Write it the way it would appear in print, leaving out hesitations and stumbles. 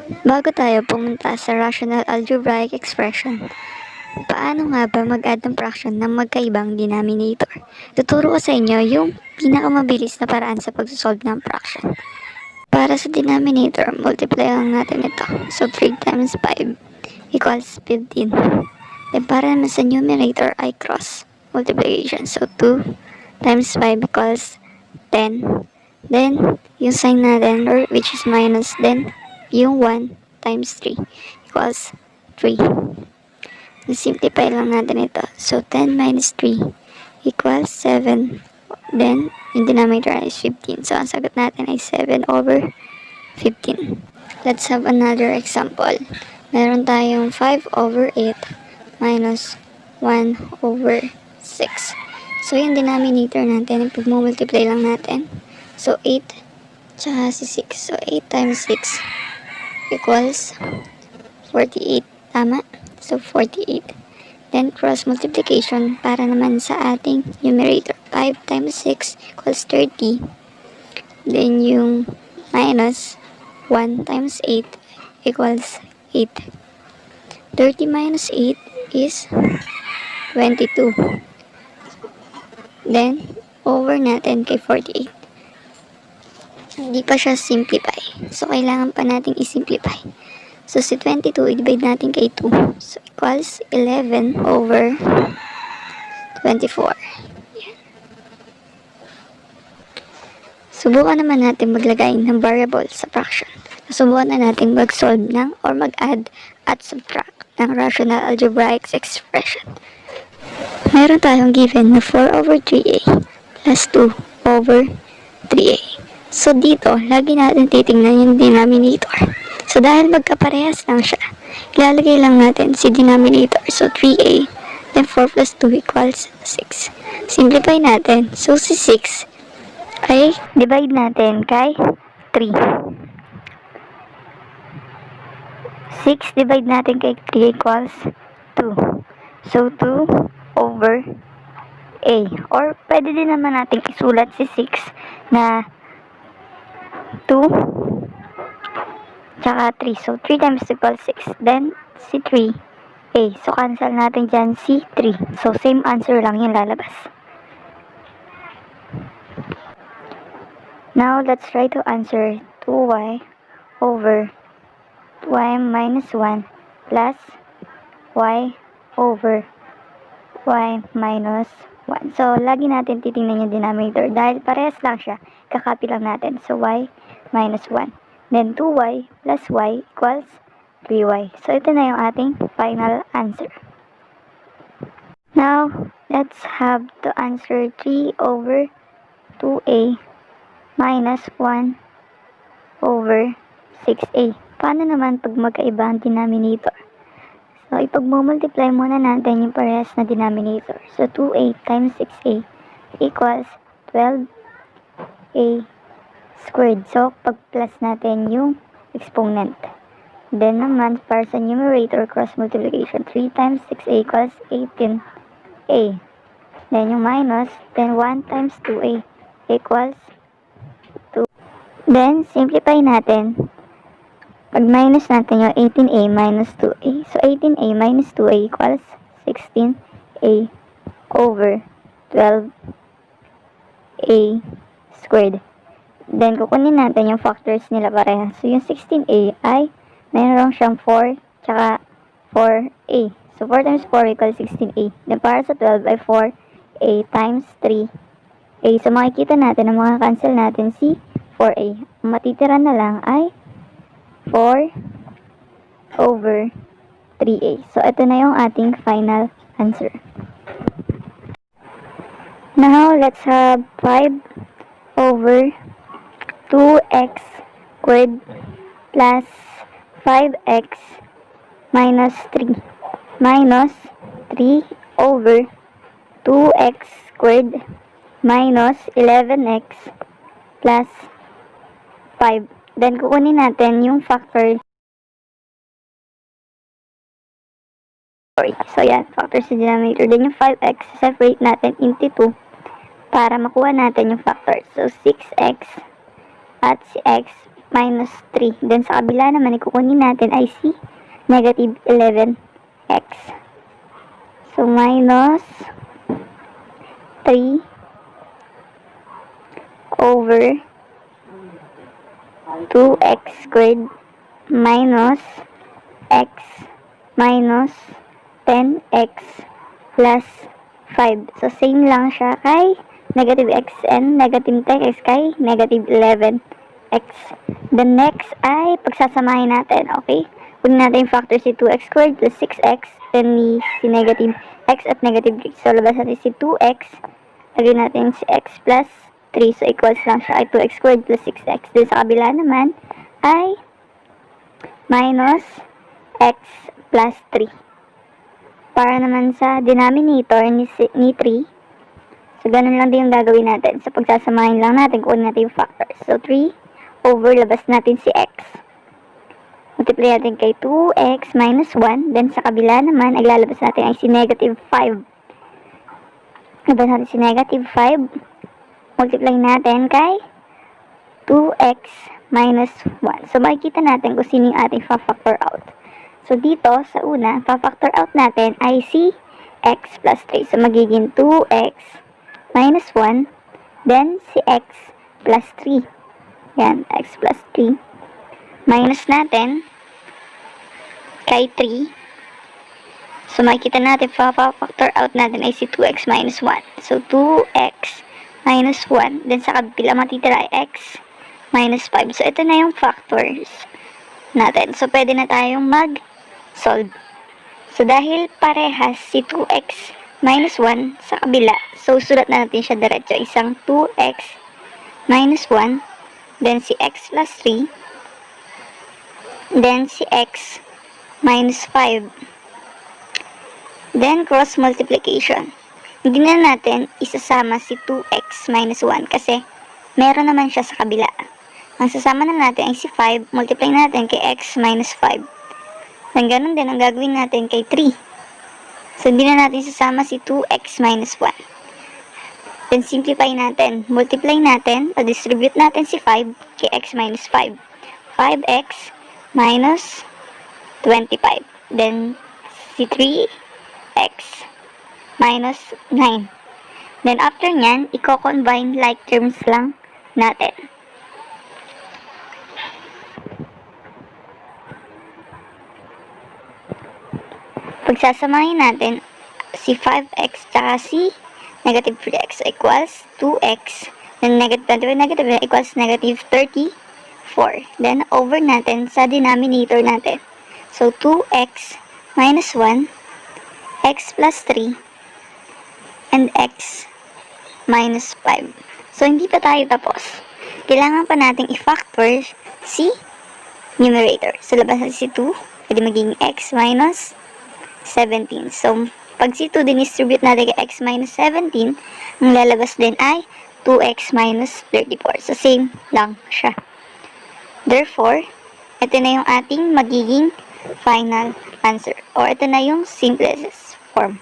Bago tayo pumunta sa rational algebraic expression, paano nga ba mag-add ng fraction ng magkaibang denominator? Tuturo ko sa inyo yung pinakamabilis na paraan sa pagsosolve ng fraction. Para sa denominator, multiply lang natin ito. So 3 times 5 equals 15. Then para naman sa numerator ay cross multiplication. So 2 times 5 equals 10. Then yung sign natin, or which is minus, then yung 1 times 3 equals 3. Simplify lang natin ito. So 10 minus 3 equals 7. Then yung denominator is 15. So ang sagot natin ay 7 over 15. Let's have another example. Meron tayong 5 over 8 minus 1 over 6. So yung denominator natin, pag-multiply lang natin. So 8 tsaka si 6. So 8 times 6 equals 48. Tama? So 48. Then cross multiplication para naman sa ating numerator. 5 times 6 equals 30. Then yung minus 1 times 8 equals 8. 30 minus 8 is 22. Then over natin kay 48. Hindi pa siya simplify. So kailangan pa nating i-simplify. So si 22, i-divide natin kay 2. So equals 11 over 24. Yan. Subukan naman natin maglagay ng variable sa fraction. Subukan na natin mag-solve ng or mag-add at subtract ng rational algebraic expression. Meron tayong given na 4 over 3a plus 2 over 3a. So dito, lagi natin titingnan yung denominator. So dahil magkaparehas lang siya, ilalagay lang natin si denominator. So 3a, then 4 plus 2 equals 6. Simplify natin. So si 6 ay divide natin kay 3. 6 divide natin kay 3 equals 2. So 2 over a. Or pwede din naman natin isulat si 6 na 2 tsaka 3. So 3 times equals 6. Then si 3a. So cancel natin dyan si 3. So same answer lang yung lalabas. Now let's try to answer 2y over 2y minus 1 plus y over y minus 1. So lagi natin titingnan yung denominator. Dahil parehas lang siya, kakopy lang natin. So y minus 1. Then 2y plus y equals 3y. So ito na yung ating final answer. Now, let's have to answer 3 over 2a minus 1 over 6a. Paano naman pag magkaiba ang denominator? So, ipag-multiply muna natin yung parehas na denominator. So, 2a times 6a equals 12a squared. So, pag-plus natin yung exponent. Then naman, para sa numerator, cross multiplication. 3 times 6a equals 18a. Then yung minus, then 1 times 2a equals 2. Then, simplify natin. Pag-minus natin yung 18a minus 2a. So, 18a minus 2a equals 16a over 12a squared. Then, kukunin natin yung factors nila pareha. So, yung 16a ay mayroon siyang 4 tsaka 4a. So, 4 times 4 equals 16a. Then, para sa 12 ay 4a times 3a. So, makikita natin na makakancel natin si 4a. Ang matitira na lang ay 4 over 3a. So, ito na yung ating final answer. Now, let's have 5 over 2x squared plus 5x minus 3 minus 3 over 2x squared minus 11x plus 5. Then, kukunin natin yung factor. So, yan. Factor sa denominator. Then, yung 5x, separate natin into 2 para makuha natin yung factor. So, 6x at si x minus 3. Then sa kabila naman, ikukunin natin ay si negative 11x. So, minus 3 over 2x squared minus x minus 10x plus 5. So, same lang siya kay negative x and negative 10x kay negative 11x. The next ay pagsasamahin natin, okay? Kunin natin yung factor si 2x squared plus 6x, then si negative x at negative 3. So, labas natin si 2x, lagyan natin si x plus 3. So, equals lang siya ay 2x squared plus 6x. Then, sa kabila naman ay minus x plus 3. Para naman sa denominator ni 3, so, ganun lang din yung gagawin natin. So, pagsasamahin lang natin, kunin natin yung factors. So, 3 over, labas natin si x. Multiply natin kay 2x minus 1. Then, sa kabila naman, ay lalabas natin ay si negative 5. Labas natin si negative 5. Multiply natin kay 2x minus 1. So, makikita natin kung sino yung ating fa-factor out. So, dito, sa una, fa-factor out natin ay si x plus 3. So, magiging 2x minus 1, then si x plus 3. Yan, x plus 3. Minus natin kay 3. So, makikita natin, fa-factor out natin ay si 2x minus 1. So, 2x minus 1. Then, sa kabila matitira ay x minus 5. So, ito na yung factors natin. So, pwede na tayong mag-solve. So, dahil parehas si 2x minus 1 sa kabila, so, sulat na natin siya diretso. Isang 2x minus 1, then si x plus 3, then si x minus 5. Then, cross multiplication. Hindi na natin isasama si 2x minus 1 kasi meron naman siya sa kabila. Ang sasama na natin ay si 5, multiply natin kay x minus 5. Then, ganun din ang gagawin natin kay 3. So, hindi na natin sasama si 2x minus 1. Then, simplify natin. Multiply natin o distribute natin si 5 kay x minus 5. 5x minus 25. Then, si 3x minus 9. Then, after nyan, i-combine like terms lang natin. Pagsasamahin natin si 5x tsaka si negative 3x equals 2x. Then, negative equals negative 34. Then, over natin sa denominator natin. So, 2x minus 1, x plus 3, and x minus 5. So, hindi pa tayo tapos. Kailangan pa nating i-factor si numerator. So, labas natin si 2, pwede maging x minus 17. So, pag si 2 dinistribute natin kay x minus 17, ang lalabas din ay 2x minus 34. So, same lang siya. Therefore, ito na yung ating magiging final answer. Or ito na yung simplest form.